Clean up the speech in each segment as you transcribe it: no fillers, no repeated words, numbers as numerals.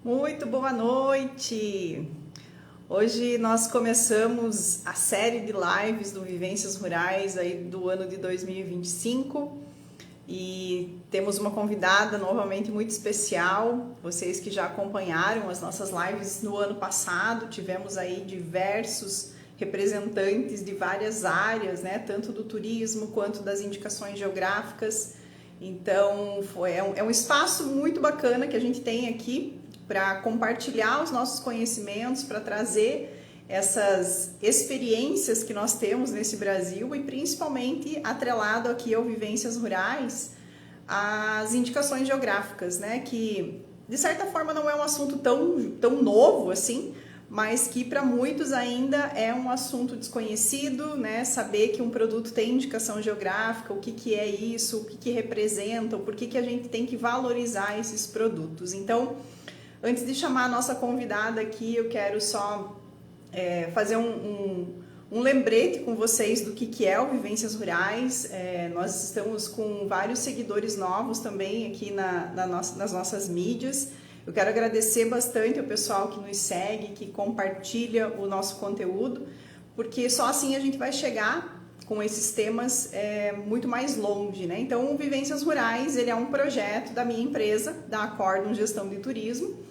Muito boa noite! Hoje nós começamos a série de lives do Vivências Rurais aí do ano de 2025 e temos uma convidada novamente muito especial. Vocês que já acompanharam as nossas lives no ano passado, tivemos aí diversos representantes de várias áreas, né? Tanto do turismo quanto das indicações geográficas. Então é um espaço muito bacana que a gente tem aqui para compartilhar os nossos conhecimentos, para trazer essas experiências que nós temos nesse Brasil e principalmente atrelado aqui ao Vivências Rurais, as indicações geográficas, né? Que de certa forma não é um assunto tão novo assim, mas que para muitos ainda é um assunto desconhecido, né? Saber que um produto tem indicação geográfica, o que é isso, o que representa, por que a gente tem que valorizar esses produtos. Então, antes de chamar a nossa convidada aqui, eu quero só fazer um lembrete com vocês do que é o Vivências Rurais. Nós estamos com vários seguidores novos também aqui nas nossas mídias. Eu quero agradecer bastante ao pessoal que nos segue, que compartilha o nosso conteúdo, porque só assim a gente vai chegar com esses temas muito mais longe, né? Então, o Vivências Rurais, ele é um projeto da minha empresa, da Acordum Gestão de Turismo,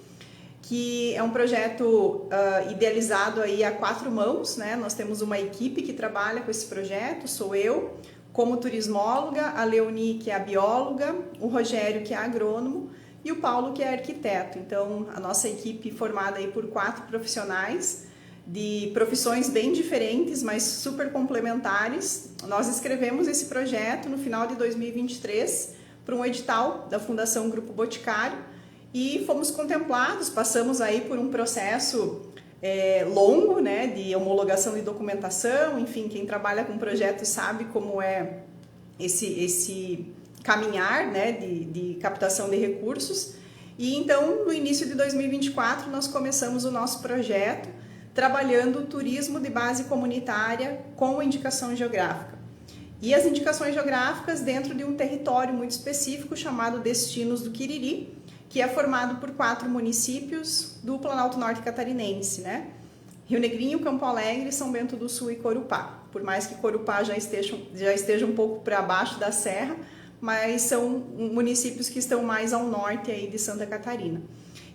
que é um projeto idealizado aí a 4 mãos, né? Nós temos uma equipe que trabalha com esse projeto, sou eu, como turismóloga, a Leonie, que é a bióloga, o Rogério, que é agrônomo, e o Paulo, que é arquiteto. Então, a nossa equipe formada aí por 4 profissionais, de profissões bem diferentes, mas super complementares. Nós escrevemos esse projeto no final de 2023 para um edital da Fundação Grupo Boticário, e fomos contemplados, passamos aí por um processo longo, né, de homologação de documentação. Enfim, quem trabalha com projetos sabe como é esse caminhar, né, de captação de recursos. E então, no início de 2024, nós começamos o nosso projeto trabalhando o turismo de base comunitária com indicação geográfica. E as indicações geográficas dentro de um território muito específico chamado Destinos do Quiriri, que é formado por 4 municípios do Planalto Norte Catarinense, né? Rio Negrinho, Campo Alegre, São Bento do Sul e Corupá. Por mais que Corupá já esteja um pouco para baixo da serra, mas são municípios que estão mais ao norte aí de Santa Catarina.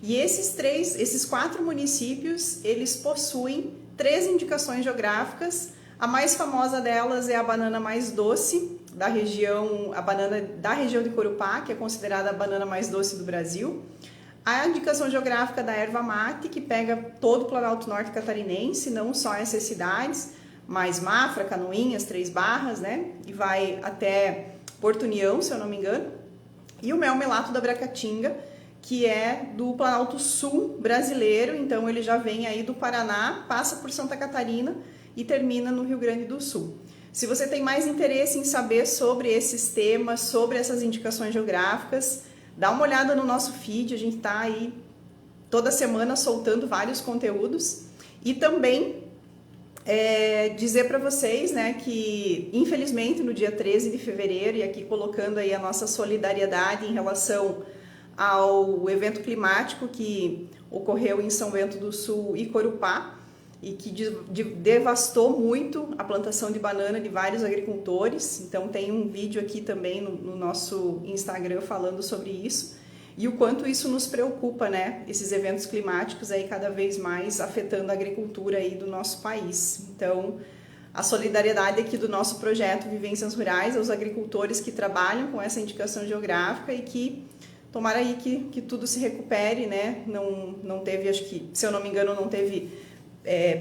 E esses 4 municípios, eles possuem 3 indicações geográficas. A mais famosa delas é a banana mais doce, a banana da região de Corupá, que é considerada a banana mais doce do Brasil. A indicação geográfica da erva mate, que pega todo o Planalto Norte Catarinense, não só essas cidades, mas Mafra, Canoinhas, Três Barras, né? E vai até Porto União, se eu não me engano. E o mel melato da Bracatinga, que é do Planalto Sul brasileiro, então ele já vem aí do Paraná, passa por Santa Catarina e termina no Rio Grande do Sul. Se você tem mais interesse em saber sobre esses temas, sobre essas indicações geográficas, dá uma olhada no nosso feed, a gente está aí toda semana soltando vários conteúdos. E também dizer para vocês, né, que infelizmente no dia 13 de fevereiro, e aqui colocando aí a nossa solidariedade em relação ao evento climático que ocorreu em São Bento do Sul e Corupá, e que devastou muito a plantação de banana de vários agricultores. Então tem um vídeo aqui também no nosso Instagram falando sobre isso e o quanto isso nos preocupa, né? Esses eventos climáticos aí cada vez mais afetando a agricultura aí do nosso país. Então, a solidariedade aqui do nosso projeto Vivências Rurais aos agricultores que trabalham com essa indicação geográfica e que tomara aí que tudo se recupere, né? Não teve, acho que, se eu não me engano, não teve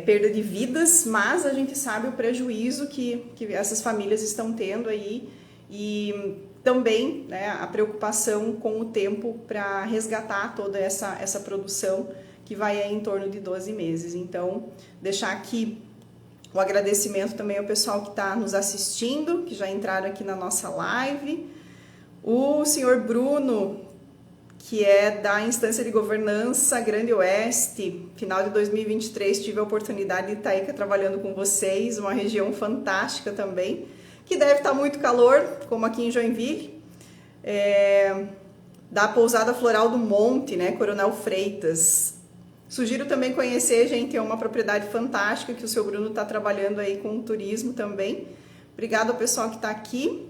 perda de vidas, mas a gente sabe o prejuízo que essas famílias estão tendo aí e também, né, a preocupação com o tempo para resgatar toda essa produção que vai aí em torno de 12 meses. Então, deixar aqui o agradecimento também ao pessoal que está nos assistindo, que já entraram aqui na nossa live. O senhor Bruno, que é da Instância de Governança Grande Oeste. Final de 2023 tive a oportunidade de estar aí trabalhando com vocês, uma região fantástica também, que deve estar muito calor, como aqui em Joinville. da Pousada Floral do Monte, né, Coronel Freitas. Sugiro também conhecer, gente, é uma propriedade fantástica que o seu Bruno está trabalhando aí com o turismo também. Obrigado ao pessoal que está aqui.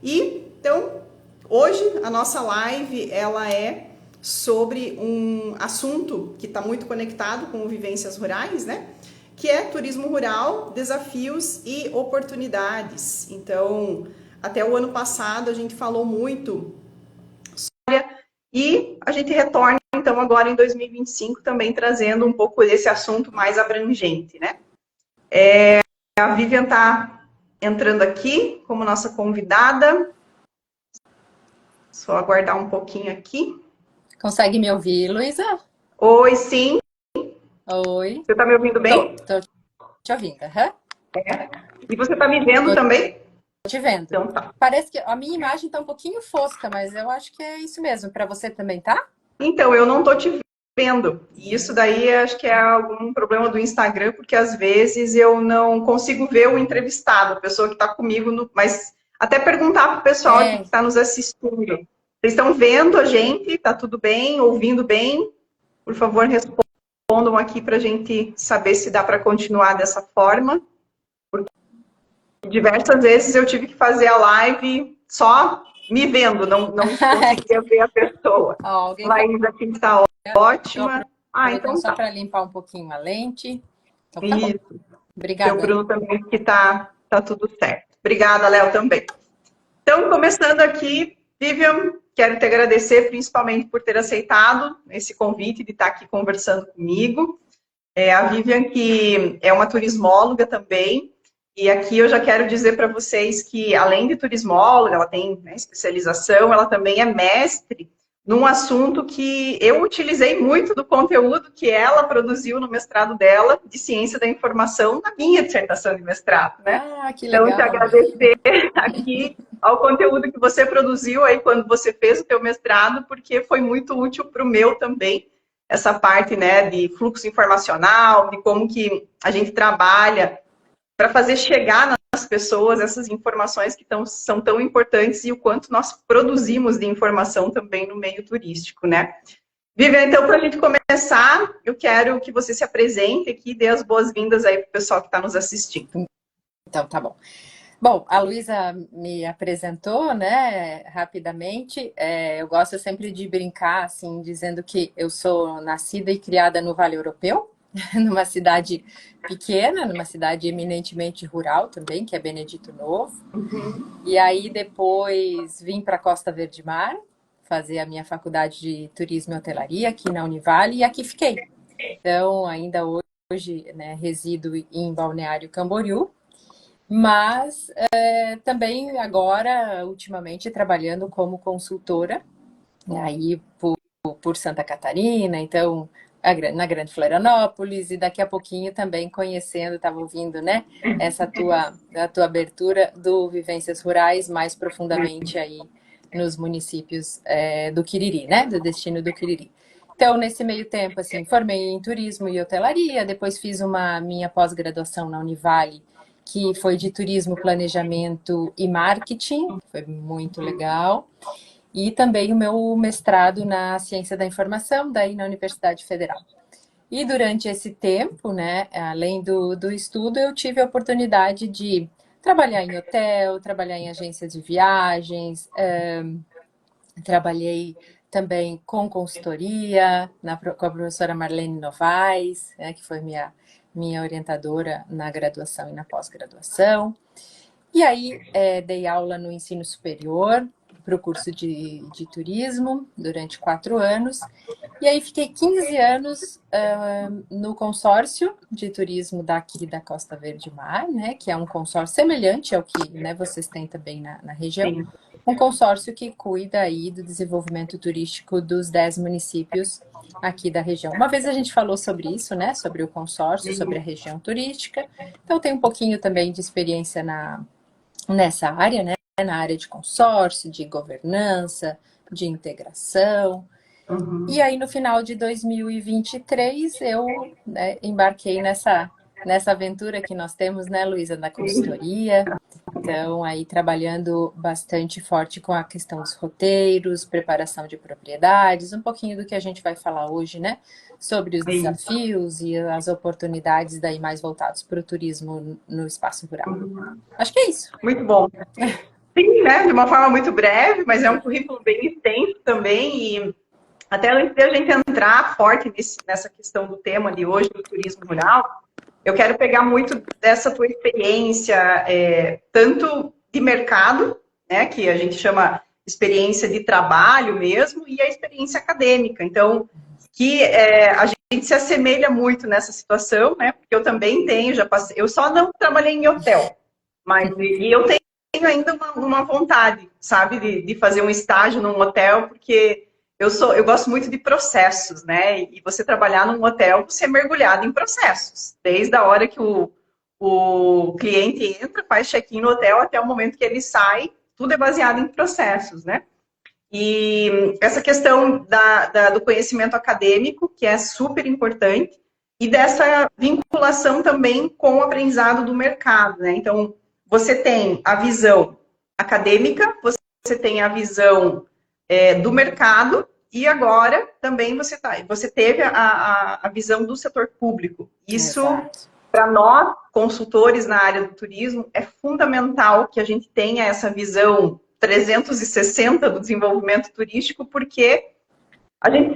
E, então, hoje a nossa live, ela é sobre um assunto que está muito conectado com o Vivências Rurais, né? Que é turismo rural, desafios e oportunidades. Então, até o ano passado a gente falou muito sobre e a gente retorna então agora em 2025 também trazendo um pouco desse assunto mais abrangente, né? A Vivian está entrando aqui como nossa convidada. Só aguardar um pouquinho aqui. Consegue me ouvir, Luísa? Oi, sim. Oi. Você está me ouvindo bem? Tô te ouvindo. Uhum. É. E você está me vendo também? Tô te vendo. Então tá. Parece que a minha imagem tá um pouquinho fosca, mas eu acho que é isso mesmo. Para você também, tá? Então, eu não estou te vendo. E isso daí acho que é algum problema do Instagram, porque às vezes eu não consigo ver o entrevistado, a pessoa que está comigo, mas até perguntar para o pessoal aqui que está nos assistindo. Vocês estão vendo a gente? Tá tudo bem? Ouvindo bem? Por favor, respondam aqui para a gente saber se dá para continuar dessa forma. Porque diversas vezes eu tive que fazer a live só me vendo, não conseguia ver a pessoa. Alguém Laís aqui está ótima. Então só para limpar um pouquinho a lente. Então, tá isso. bom. Obrigada. O Bruno também que tá tudo certo. Obrigada, Léo, também. Então, começando aqui, Vivian, quero te agradecer principalmente por ter aceitado esse convite de estar aqui conversando comigo. A Vivian, que é uma turismóloga também, e aqui eu já quero dizer para vocês que, além de turismóloga, ela tem, né, especialização, ela também é mestre num assunto que eu utilizei muito do conteúdo que ela produziu no mestrado dela, de ciência da informação, na minha dissertação de mestrado, né? Que legal. Então, te agradecer aqui ao conteúdo que você produziu aí quando você fez o teu mestrado, porque foi muito útil para o meu também, essa parte, né, de fluxo informacional, de como que a gente trabalha para fazer chegar nas pessoas essas informações que são tão importantes e o quanto nós produzimos de informação também no meio turístico, né? Vivian, então, para a gente começar, eu quero que você se apresente aqui e dê as boas-vindas aí para o pessoal que está nos assistindo. Então, tá bom. Bom, a Luísa me apresentou, né, rapidamente. Eu gosto sempre de brincar, assim, dizendo que eu sou nascida e criada no Vale Europeu, numa cidade pequena, numa cidade eminentemente rural também, que é Benedito Novo. E aí depois vim para Costa Verde Mar, fazer a minha faculdade de turismo e hotelaria aqui na Univale, e aqui fiquei. Então, ainda hoje, né, resido em Balneário Camboriú, mas também agora, ultimamente, trabalhando como consultora, aí por Santa Catarina, então na Grande Florianópolis, e daqui a pouquinho também conhecendo, estava ouvindo, né, a tua abertura do Vivências Rurais mais profundamente aí nos municípios do Quiriri, né, do destino do Quiriri. Então, nesse meio tempo, assim, formei em turismo e hotelaria, depois fiz uma minha pós-graduação na Univale, que foi de turismo, planejamento e marketing, foi muito legal. E também o meu mestrado na ciência da informação, daí na Universidade Federal. E durante esse tempo, né, além do estudo, eu tive a oportunidade de trabalhar em hotel, trabalhar em agências de viagens, trabalhei também com consultoria, com a professora Marlene Novaes, né, que foi minha orientadora na graduação e na pós-graduação. E aí dei aula no ensino superior, para o curso de turismo, durante 4 anos. E aí fiquei 15 anos no consórcio de turismo daqui da Costa Verde Mar, né, que é um consórcio semelhante ao que, né, vocês têm também na região. Sim. Um consórcio que cuida aí do desenvolvimento turístico dos 10 municípios aqui da região. Uma vez a gente falou sobre isso, né, sobre o consórcio, sobre a região turística. Então tem um pouquinho também de experiência nessa área, né? Na área de consórcio, de governança, de integração. E aí, no final de 2023, eu, né, embarquei nessa nessa aventura que nós temos, né, Luísa, na consultoria. Então, aí trabalhando bastante forte com a questão dos roteiros, preparação de propriedades, um pouquinho do que a gente vai falar hoje, né? Sobre os desafios e as oportunidades daí mais voltados para o turismo no espaço rural. Acho que é isso. Muito bom. Sim, né? De uma forma muito breve, mas é um currículo bem extenso também. E até antes de a gente entrar forte nessa questão do tema de hoje, do turismo rural, eu quero pegar muito dessa tua experiência, tanto de mercado, né, que a gente chama experiência de trabalho mesmo, e a experiência acadêmica. Então, que a gente se assemelha muito nessa situação, né? Porque eu também tenho, já passei, eu só não trabalhei em hotel, mas e eu tenho ainda uma vontade, sabe, de fazer um estágio num hotel, porque eu gosto muito de processos, né? E você trabalhar num hotel, você é mergulhado em processos. Desde a hora que o cliente entra, faz check-in no hotel, até o momento que ele sai, tudo é baseado em processos, né? E essa questão do conhecimento acadêmico, que é super importante, e dessa vinculação também com o aprendizado do mercado, né? Então, você tem a visão acadêmica, você tem a visão do mercado, e agora também você teve a visão do setor público. Isso, para nós, consultores na área do turismo, é fundamental que a gente tenha essa visão 360 do desenvolvimento turístico, porque a gente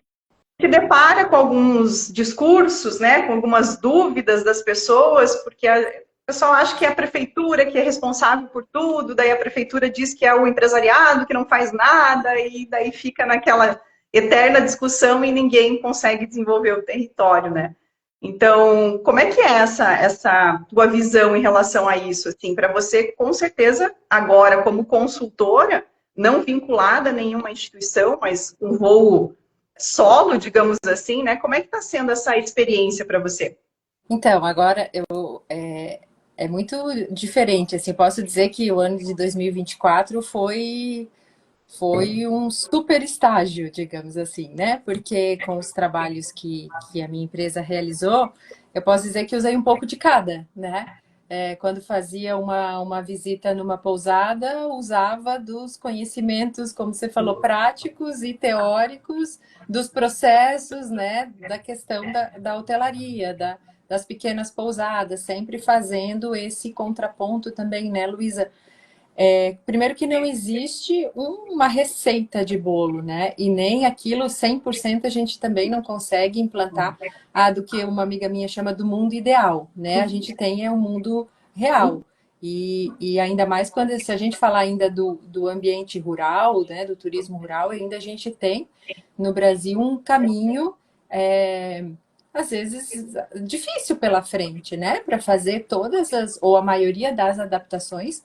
se depara com alguns discursos, né, com algumas dúvidas das pessoas, porque o pessoal acha que é a prefeitura que é responsável por tudo, daí a prefeitura diz que é o empresariado que não faz nada, e daí fica naquela eterna discussão e ninguém consegue desenvolver o território, né? Então, como é que é essa tua visão em relação a isso? Assim, para você, com certeza, agora, como consultora, não vinculada a nenhuma instituição, mas um voo solo, digamos assim, né? Como é que está sendo essa experiência para você? Então, agora é muito diferente, assim, posso dizer que o ano de 2024 foi um super estágio, digamos assim, né? Porque com os trabalhos que a minha empresa realizou, eu posso dizer que usei um pouco de cada, né? Quando fazia uma visita numa pousada, usava dos conhecimentos, como você falou, práticos e teóricos dos processos, né? Da questão da hotelaria, das pequenas pousadas, sempre fazendo esse contraponto também, né, Luísa? Primeiro que não existe uma receita de bolo, né? E nem aquilo 100% a gente também não consegue implantar do que uma amiga minha chama do mundo ideal, né? A gente tem o mundo real. E ainda mais se a gente falar ainda do ambiente rural, né? Do turismo rural, ainda a gente tem no Brasil um caminho, às vezes, difícil pela frente, né? Para fazer ou a maioria das adaptações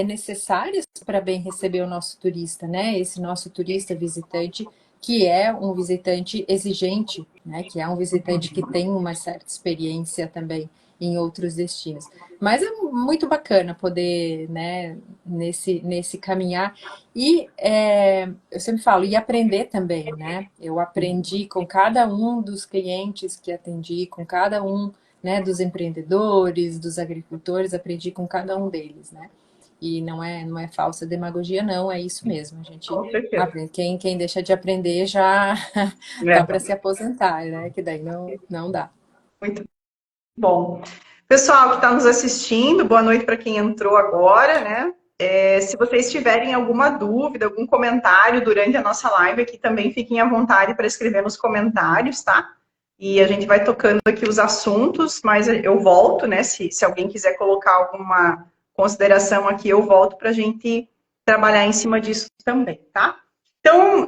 necessárias para bem receber o nosso turista, né? Esse nosso turista visitante, que é um visitante exigente, né? Que é um visitante que tem uma certa experiência também em outros destinos. Mas é muito bacana poder, né, nesse caminhar. E eu sempre falo, e aprender também, né? Eu aprendi com cada um dos clientes que atendi, com cada um, né, dos empreendedores, dos agricultores, aprendi com cada um deles, né? E não é falsa demagogia, não, é isso mesmo. A gente aprende. Quem deixa de aprender já tá para se aposentar, né? Que daí não dá. Muito bom. Pessoal que está nos assistindo, boa noite para quem entrou agora, né? Se vocês tiverem alguma dúvida, algum comentário durante a nossa live aqui, também fiquem à vontade para escrever nos comentários, tá? E a gente vai tocando aqui os assuntos, mas eu volto, né? Se alguém quiser colocar alguma consideração aqui, eu volto para a gente trabalhar em cima disso também, tá? Então,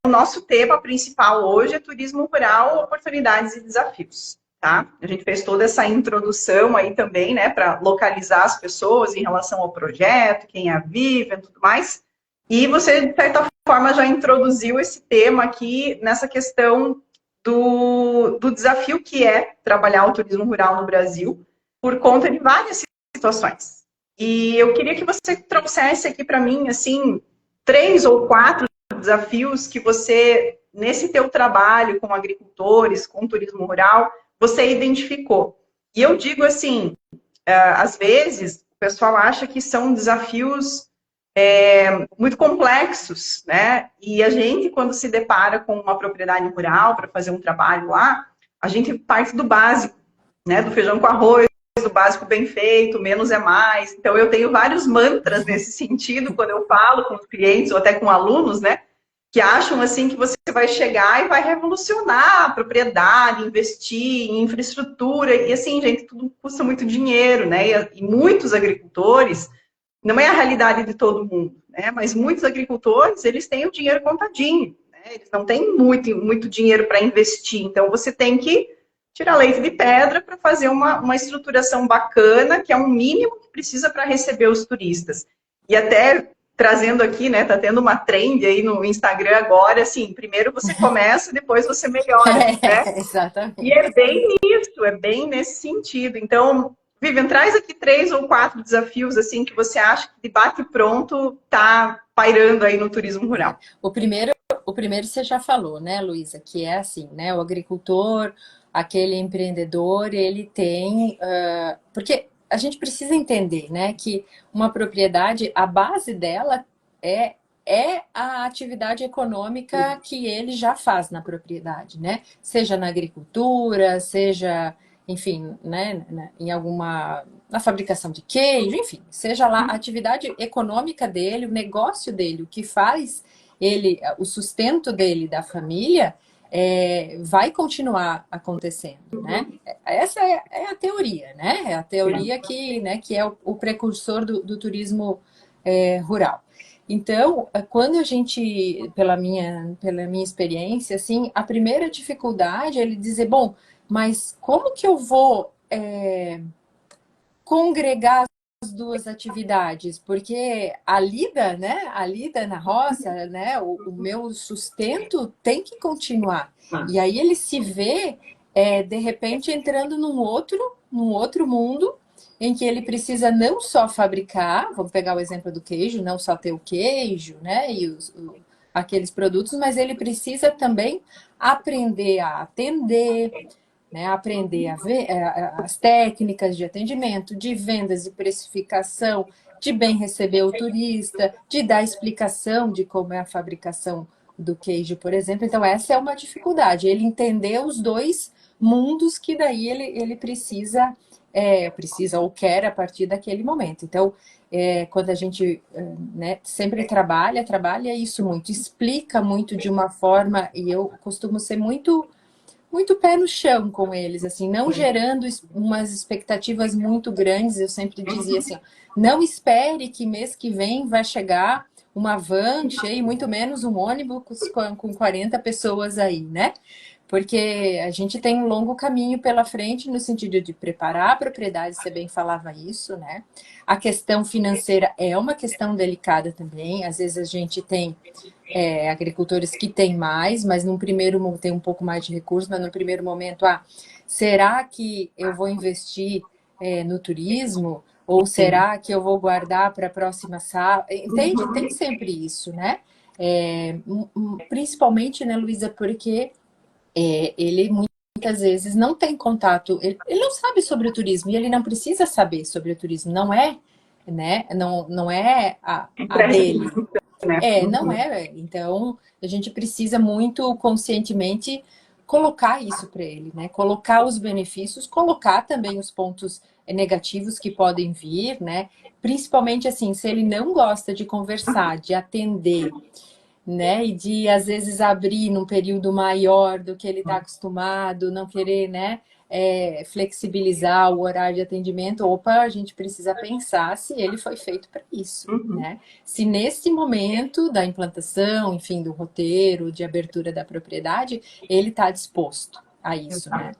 o nosso tema principal hoje é turismo rural, oportunidades e desafios, tá? A gente fez toda essa introdução aí também, né, para localizar as pessoas em relação ao projeto, quem a vive e tudo mais. E você, de certa forma, já introduziu esse tema aqui nessa questão do desafio que é trabalhar o turismo rural no Brasil, por conta de várias situações. E eu queria que você trouxesse aqui para mim, assim, 3 ou 4 desafios que você, nesse teu trabalho com agricultores, com turismo rural, você identificou. E eu digo assim, às vezes o pessoal acha que são desafios muito complexos, né? E a gente, quando se depara com uma propriedade rural para fazer um trabalho lá, a gente parte do básico, né? Do feijão com arroz, do básico bem feito, menos é mais. Então, eu tenho vários mantras nesse sentido quando eu falo com os clientes ou até com alunos, né? Que acham assim que você vai chegar e vai revolucionar a propriedade, investir em infraestrutura. E assim, gente, tudo custa muito dinheiro, né? E muitos agricultores, não é a realidade de todo mundo, né? Mas muitos agricultores, eles têm o dinheiro contadinho, né? Eles não têm muito dinheiro para investir. Então, você tem que tirar leite de pedra para fazer uma estruturação bacana, que é um mínimo que precisa para receber os turistas. E até trazendo aqui, né? Tá tendo uma trend aí no Instagram agora, assim, primeiro você começa, depois você melhora, né? E Exatamente. é bem isso, é bem nesse sentido. Então, Vivian, traz aqui 3 ou 4 desafios assim que você acha que de bate pronto tá pairando aí no turismo rural. O primeiro você já falou, né, Luísa, que é assim, né, o agricultor, aquele empreendedor, ele tem, porque a gente precisa entender, né, que uma propriedade, a base dela é a atividade econômica que ele já faz na propriedade, né? Seja na agricultura, seja, enfim, né, em alguma, na fabricação de queijo, enfim, seja lá a atividade econômica dele, o negócio dele, o que faz ele, o sustento dele, da família, vai continuar acontecendo, né? Essa é a teoria, né? É a teoria que, né, que é o precursor do turismo rural. Então, quando a gente, pela minha experiência, assim, a primeira dificuldade é ele dizer, bom, mas como que eu vou congregar as duas atividades? Porque a lida, né, a lida na roça, né, o meu sustento tem que continuar. E aí ele se vê, de repente, entrando num outro mundo, em que ele precisa não só fabricar, vamos pegar o exemplo do queijo, não só ter o queijo, né, e aqueles produtos, mas ele precisa também aprender a atender, né, aprender a ver as técnicas de atendimento, de vendas, de precificação, de bem receber o turista, de dar explicação de como é a fabricação do queijo, por exemplo. Então, essa é uma dificuldade, ele entender os dois mundos que daí ele precisa ou quer a partir daquele momento. Então, quando a gente, né, sempre trabalha isso muito, explica muito de uma forma, e eu costumo ser muito pé no chão com eles, assim, não gerando umas expectativas muito grandes. Eu sempre dizia assim, não espere que mês que vem vai chegar uma van cheia, muito menos um ônibus com 40 pessoas aí, né? Porque a gente tem um longo caminho pela frente no sentido de preparar a propriedade, você bem falava isso, né? A questão financeira é uma questão delicada também. Às vezes a gente tem agricultores que têm mais, mas num primeiro momento tem um pouco mais de recursos, mas no primeiro momento, será que eu vou investir no turismo? Ou será que eu vou guardar para a próxima safra? Entende? Tem sempre isso, né? Principalmente, né, Luísa, porque ele muitas vezes não tem contato, ele não sabe sobre o turismo e ele não precisa saber sobre o turismo, não é, né? Não é a dele. Né? Não é. Então, a gente precisa muito conscientemente colocar isso para ele, né? Colocar os benefícios, colocar também os pontos negativos que podem vir, né? Principalmente assim, se ele não gosta de conversar, de atender, né? E de às vezes abrir num período maior do que ele está acostumado, não querer, né? Flexibilizar o horário de atendimento. Opa, a gente precisa pensar se ele foi feito para isso, né? Se nesse momento da implantação, enfim, do roteiro, de abertura da propriedade, ele está disposto a isso, né?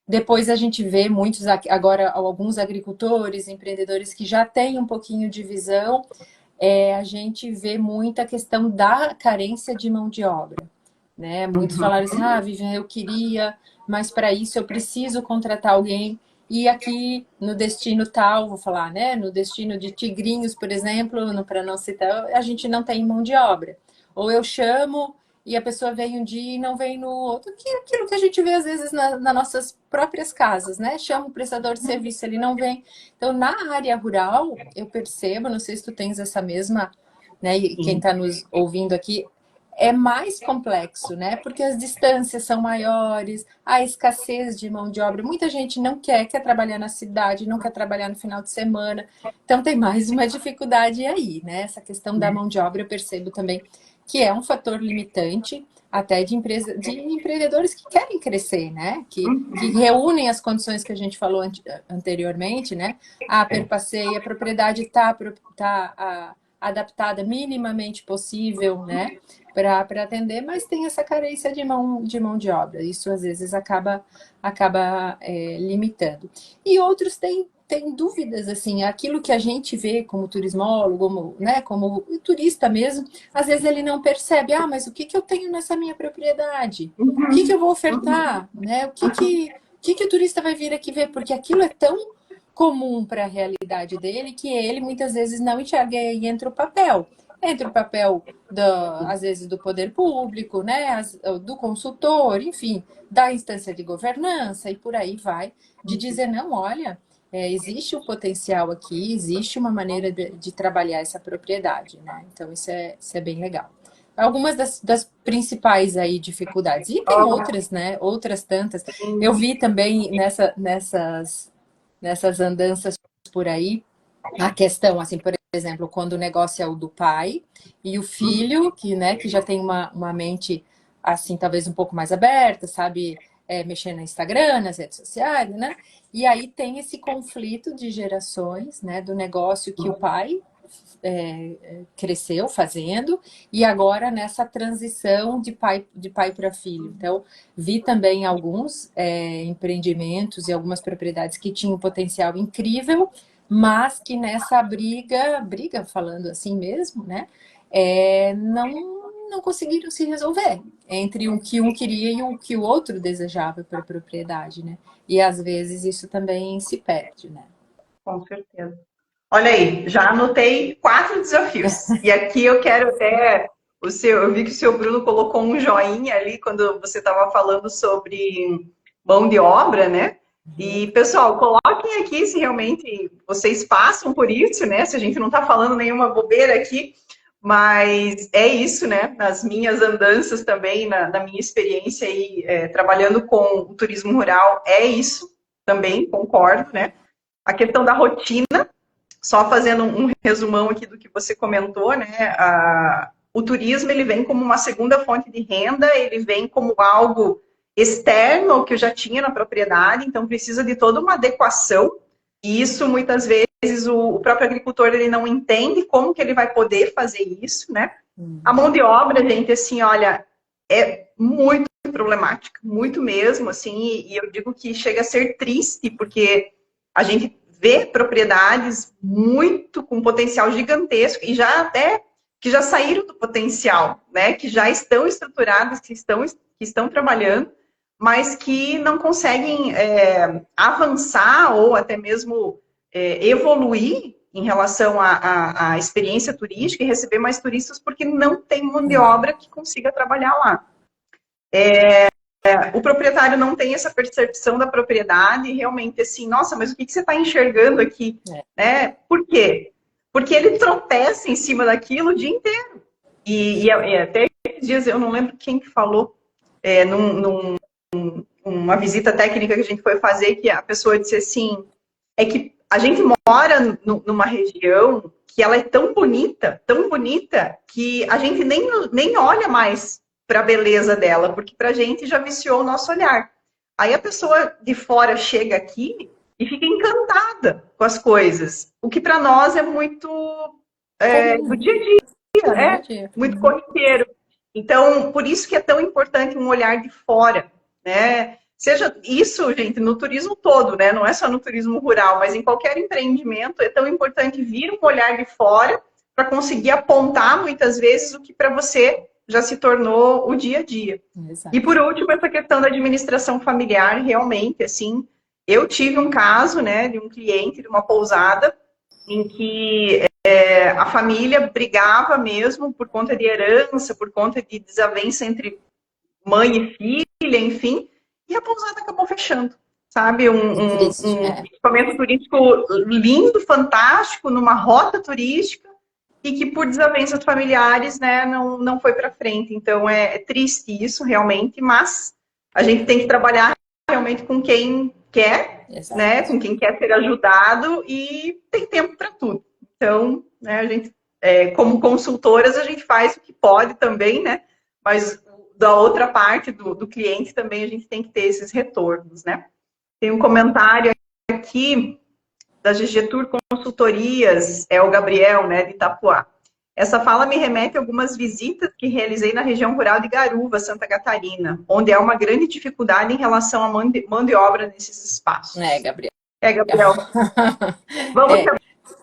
Depois a gente vê muitos, agora alguns agricultores, empreendedores que já têm um pouquinho de visão, a gente vê muita questão da carência de mão de obra, né? Muitos falaram assim, Vivian, eu queria, mas para isso eu preciso contratar alguém. E aqui no destino tal, vou falar, né? No destino de Tigrinhos, por exemplo, para não citar, a gente não tem mão de obra. Ou eu chamo e a pessoa vem um dia e não vem no outro, que é aquilo que a gente vê às vezes nas nossas próprias casas, né? Chama o prestador de serviço, ele não vem. Então, na área rural, eu percebo, não sei se tu tens essa mesma, né? E quem está nos ouvindo aqui, é mais complexo, né? Porque as distâncias são maiores, a escassez de mão de obra. Muita gente não quer trabalhar na cidade, não quer trabalhar no final de semana. Então tem mais uma dificuldade aí, né? Essa questão da mão de obra eu percebo também que é um fator limitante até de empreendedores que querem crescer, né? Que reúnem as condições que a gente falou anteriormente, né? A perpasseia, a propriedade está adaptada minimamente possível, né? Para atender, mas tem essa carência de mão de obra. Isso às vezes acaba limitando. E outros têm dúvidas, assim, aquilo que a gente vê como turismólogo, né, como turista mesmo, às vezes ele não percebe, mas o que eu tenho nessa minha propriedade? O que eu vou ofertar? Né? O que o turista vai vir aqui ver? Porque aquilo é tão comum para a realidade dele que ele muitas vezes não enxerga, e aí entra o papel. Entra o papel, às vezes, do poder público, né, do consultor, enfim, da instância de governança e por aí vai, de dizer, não, olha, existe um potencial aqui, existe uma maneira de trabalhar essa propriedade, né? Então, isso é bem legal. Algumas das principais aí dificuldades. E tem outras, né? Outras tantas. Eu vi também nessas andanças por aí, a questão, assim, por exemplo, quando o negócio é o do pai e o filho, que já tem uma mente, assim, talvez um pouco mais aberta, sabe, mexer no Instagram, nas redes sociais, né? E aí tem esse conflito de gerações, né, do negócio que o pai cresceu fazendo e agora nessa transição de pai para filho. Então, vi também alguns empreendimentos e algumas propriedades que tinham um potencial incrível, mas que nessa briga falando assim mesmo, né, não conseguiram se resolver entre o que um queria e o que o outro desejava para a propriedade, né? E às vezes isso também se perde, né? Com certeza. Olha aí, já anotei 4 desafios. E aqui eu quero até eu vi que o seu Bruno colocou um joinha ali quando você estava falando sobre mão de obra, né? E, pessoal, coloquem aqui se realmente vocês passam por isso, né? Se a gente não está falando nenhuma bobeira aqui, mas é isso, né? Nas minhas andanças também, na minha experiência aí, trabalhando com o turismo rural, é isso também, concordo, né? A questão da rotina, só fazendo um resumão aqui do que você comentou, né? O turismo, ele vem como uma segunda fonte de renda, ele vem como algo externo ao que eu já tinha na propriedade, então precisa de toda uma adequação, e isso muitas vezes o próprio agricultor ele não entende como que ele vai poder fazer isso, né? A mão de obra, gente, assim, olha, é muito problemática, muito mesmo, assim, e eu digo que chega a ser triste, porque a gente vê propriedades muito com potencial gigantesco e já até que já saíram do potencial, né? Que já estão estruturadas, que estão trabalhando, mas que não conseguem avançar ou até mesmo evoluir em relação à experiência turística e receber mais turistas porque não tem mão de obra que consiga trabalhar lá. O proprietário não tem essa percepção da propriedade, realmente assim, nossa, mas o que você está enxergando aqui? Né? Por quê? Porque ele tropeça em cima daquilo o dia inteiro. E até esses dias, eu não lembro quem que falou, numa visita técnica que a gente foi fazer, que a pessoa disse assim, é que a gente mora numa região que ela é tão bonita, que a gente nem olha mais para a beleza dela, porque para a gente já viciou o nosso olhar. Aí a pessoa de fora chega aqui e fica encantada com as coisas, o que para nós é muito do dia a dia, muito corriqueiro. Então, por isso que é tão importante um olhar de fora, né? Seja isso, gente, no turismo todo, né? Não é só no turismo rural, mas em qualquer empreendimento é tão importante vir um olhar de fora para conseguir apontar muitas vezes o que para você já se tornou o dia a dia. Exato. E por último, essa questão da administração familiar, realmente, assim, eu tive um caso, né, de um cliente de uma pousada em que a família brigava mesmo por conta de herança, por conta de desavença entre mãe e filha, enfim, e a pousada acabou fechando, sabe? Triste, Um equipamento turístico lindo, fantástico, numa rota turística, e que por desavenças familiares, né, não foi para frente. Então é triste isso, realmente, mas a gente tem que trabalhar realmente com quem quer, né, com quem quer ser ajudado e tem tempo para tudo. Então, né, a gente, como consultoras, a gente faz o que pode também, né, mas da outra parte do cliente também a gente tem que ter esses retornos, né. Tem um comentário aqui da GG Tour Consultorias, é o Gabriel, né, de Itapuá. Essa fala me remete a algumas visitas que realizei na região rural de Garuva, Santa Catarina, onde há uma grande dificuldade em relação à mão de obra nesses espaços. Gabriel. Gabriel. Vamos se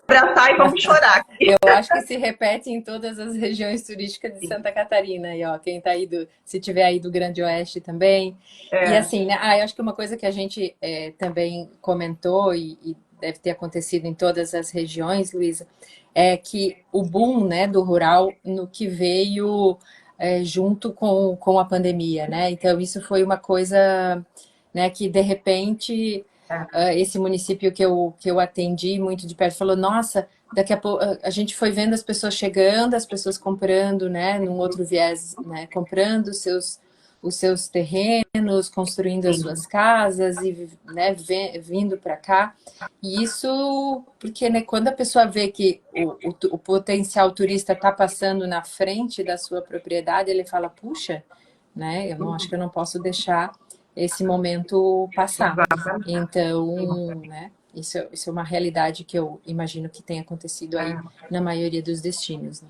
abraçar e vamos chorar aqui. Eu acho que se repete em todas as regiões turísticas de Santa Catarina. E, ó, quem tá aí se tiver aí do Grande Oeste também. E assim, né? Eu acho que uma coisa que a gente também comentou e deve ter acontecido em todas as regiões, Luísa, é que o boom, né, do rural no que veio junto com a pandemia, né? Então isso foi uma coisa, né, que de repente esse município que eu atendi muito de perto falou, nossa, daqui a pouco a gente foi vendo as pessoas chegando, as pessoas comprando, né, num outro viés, né, comprando os seus terrenos, construindo as suas casas e, né, vindo para cá. E isso porque, né, quando a pessoa vê que o potencial turista está passando na frente da sua propriedade, ele fala, puxa, né, acho que eu não posso deixar esse momento passar. Então, né, isso é uma realidade que eu imagino que tenha acontecido aí na maioria dos destinos. Né?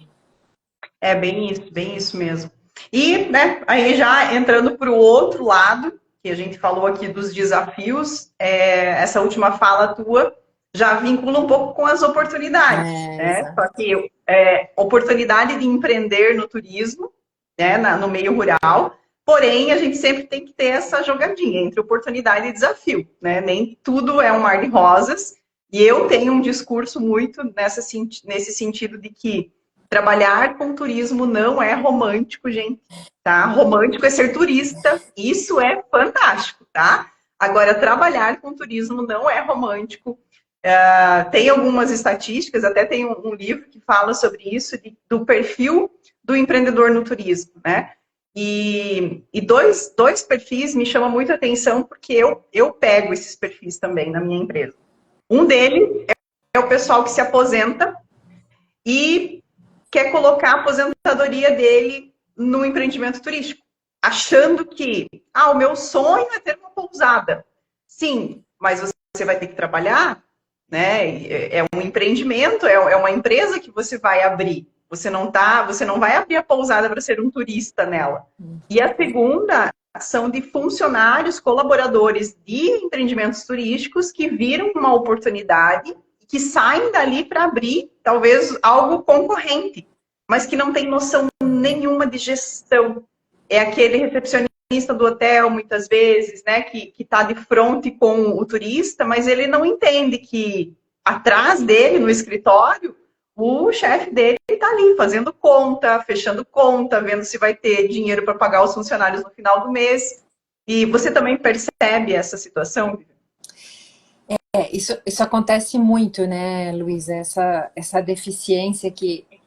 É bem isso mesmo. E, né, aí já entrando para o outro lado, que a gente falou aqui dos desafios, essa última fala tua já vincula um pouco com as oportunidades, né? Exato. Só que oportunidade de empreender no turismo, né, no meio rural, porém a gente sempre tem que ter essa jogadinha entre oportunidade e desafio, né? Nem tudo é um mar de rosas, e eu tenho um discurso muito nesse sentido de que trabalhar com turismo não é romântico, gente, tá? Romântico é ser turista, isso é fantástico, tá? Agora, trabalhar com turismo não é romântico. Tem algumas estatísticas, até tem um livro que fala sobre isso, do perfil do empreendedor no turismo, né? E dois perfis me chamam muito a atenção, porque eu pego esses perfis também na minha empresa. Um deles é o pessoal que se aposenta e quer colocar a aposentadoria dele no empreendimento turístico, achando que, o meu sonho é ter uma pousada. Sim, mas você vai ter que trabalhar, né? É um empreendimento, é uma empresa que você vai abrir. Você não vai abrir a pousada para ser um turista nela. E a segunda são de funcionários, colaboradores de empreendimentos turísticos que viram uma oportunidade, que saem dali para abrir talvez algo concorrente, mas que não tem noção nenhuma de gestão. É aquele recepcionista do hotel, muitas vezes, né, que está de frente com o turista, mas ele não entende que atrás dele, no escritório, o chefe dele está ali fazendo conta, fechando conta, vendo se vai ter dinheiro para pagar os funcionários no final do mês. E você também percebe essa situação? Isso acontece muito, né, Luísa? Essa deficiência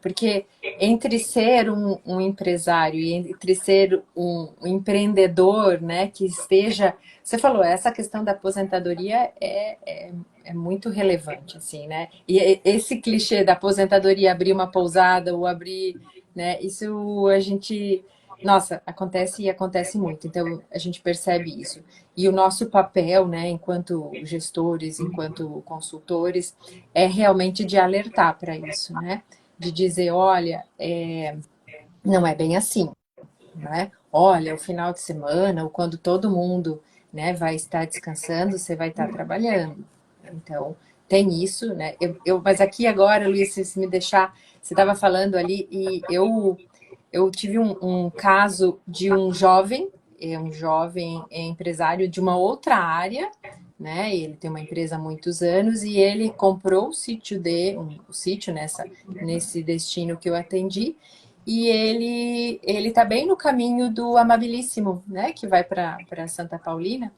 porque entre ser um empresário e entre ser um empreendedor, né, que esteja... Você falou, essa questão da aposentadoria é muito relevante, assim, né? E esse clichê da aposentadoria, abrir uma pousada ou abrir, né, isso a gente... Nossa, acontece e acontece muito, então a gente percebe isso. E o nosso papel, né, enquanto gestores, enquanto consultores, é realmente de alertar para isso, né? De dizer, olha, não é bem assim, né? Olha, o final de semana, ou quando todo mundo, né, vai estar descansando, você vai estar trabalhando. Então, tem isso, né? Mas aqui agora, Luiz, se me deixar, você estava falando ali, e eu tive um caso de um jovem é um jovem empresário de uma outra área, né? Ele tem uma empresa há muitos anos e ele comprou o sítio o sítio nesse destino que eu atendi. E ele está bem no caminho do Amabilíssimo, né? Que vai para Santa Paulina.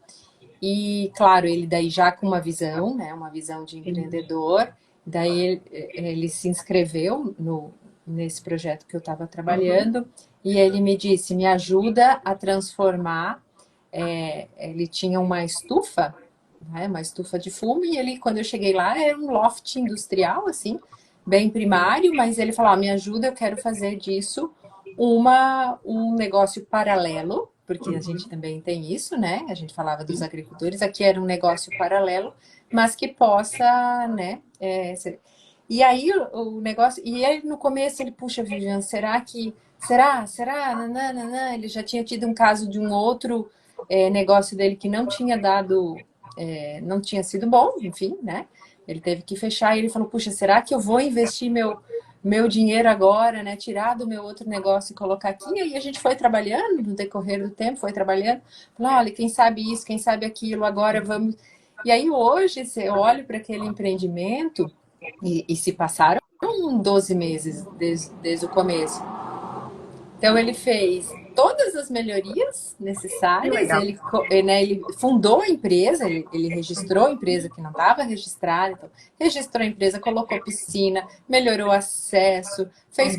E, claro, ele daí já com uma visão, né? Uma visão de empreendedor. Daí ele se inscreveu nesse projeto que eu estava trabalhando. E ele me disse, me ajuda a transformar. Ele tinha uma estufa, né? Uma estufa de fumo. E ele, quando eu cheguei lá, era um loft industrial, assim, bem primário. Mas ele falou, me ajuda, eu quero fazer disso um negócio paralelo, porque a gente também tem isso, né? A gente falava dos agricultores, aqui era um negócio paralelo, mas que possa, né? E aí o negócio, e ele no começo ele, puxa, Vivian, será que, será, nananana, ele já tinha tido um caso de um outro negócio dele que não tinha dado, não tinha sido bom, enfim, né? Ele teve que fechar e ele falou, puxa, será que eu vou investir meu dinheiro agora, né? Tirar do meu outro negócio e colocar aqui. E aí a gente foi trabalhando no decorrer do tempo, foi trabalhando. Falei, olha, quem sabe isso, quem sabe aquilo, agora vamos. E aí hoje você olha para aquele empreendimento e se passaram 12 meses desde o começo. Então ele fez todas as melhorias necessárias, ele fundou a empresa, ele registrou a empresa que não estava registrada, então registrou a empresa, colocou piscina, melhorou o acesso, fez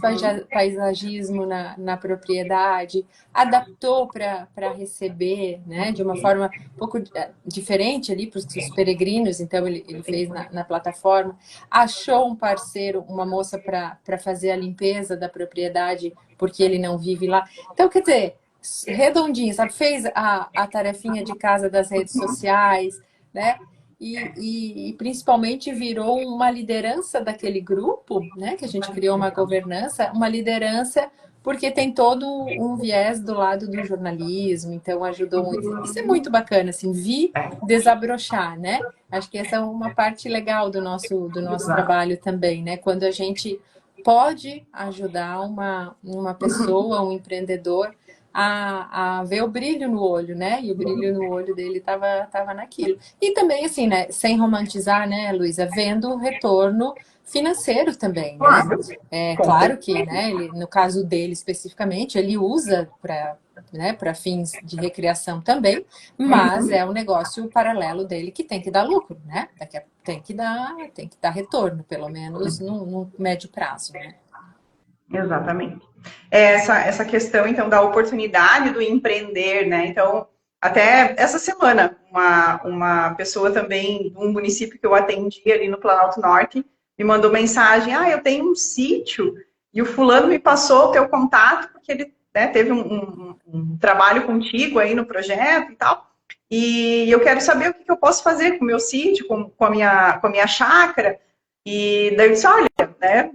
paisagismo na propriedade, adaptou para receber, né, de uma forma um pouco diferente ali para os peregrinos, então ele fez na plataforma, achou um parceiro, uma moça para fazer a limpeza da propriedade, porque ele não vive lá. Então, quer dizer, redondinho, sabe? Fez a tarefinha de casa das redes sociais, né? E principalmente virou uma liderança daquele grupo, né? Que a gente criou uma governança, uma liderança porque tem todo um viés do lado do jornalismo, então ajudou muito. Isso é muito bacana, assim, vi desabrochar, né? Acho que essa é uma parte legal do nosso trabalho também, né? Quando a gente pode ajudar uma pessoa, um empreendedor, a ver o brilho no olho, né? E o brilho no olho dele estava naquilo. E também, assim, né? Sem romantizar, né, Luísa? Vendo o retorno financeiro também, né? É claro que, né, no caso dele especificamente, ele usa para fins de recreação também, mas é um negócio paralelo dele que tem que dar lucro, né? Tem que dar retorno, pelo menos no médio prazo, né? Exatamente. Essa questão, então, da oportunidade do empreender, né? Então, até essa semana, uma pessoa também de um município que eu atendi ali no Planalto Norte me mandou mensagem, eu tenho um sítio e o fulano me passou o teu contato porque ele, né, teve um trabalho contigo aí no projeto e tal, e eu quero saber o que eu posso fazer com o meu sítio, com a minha chácara, e daí eu disse, olha, né,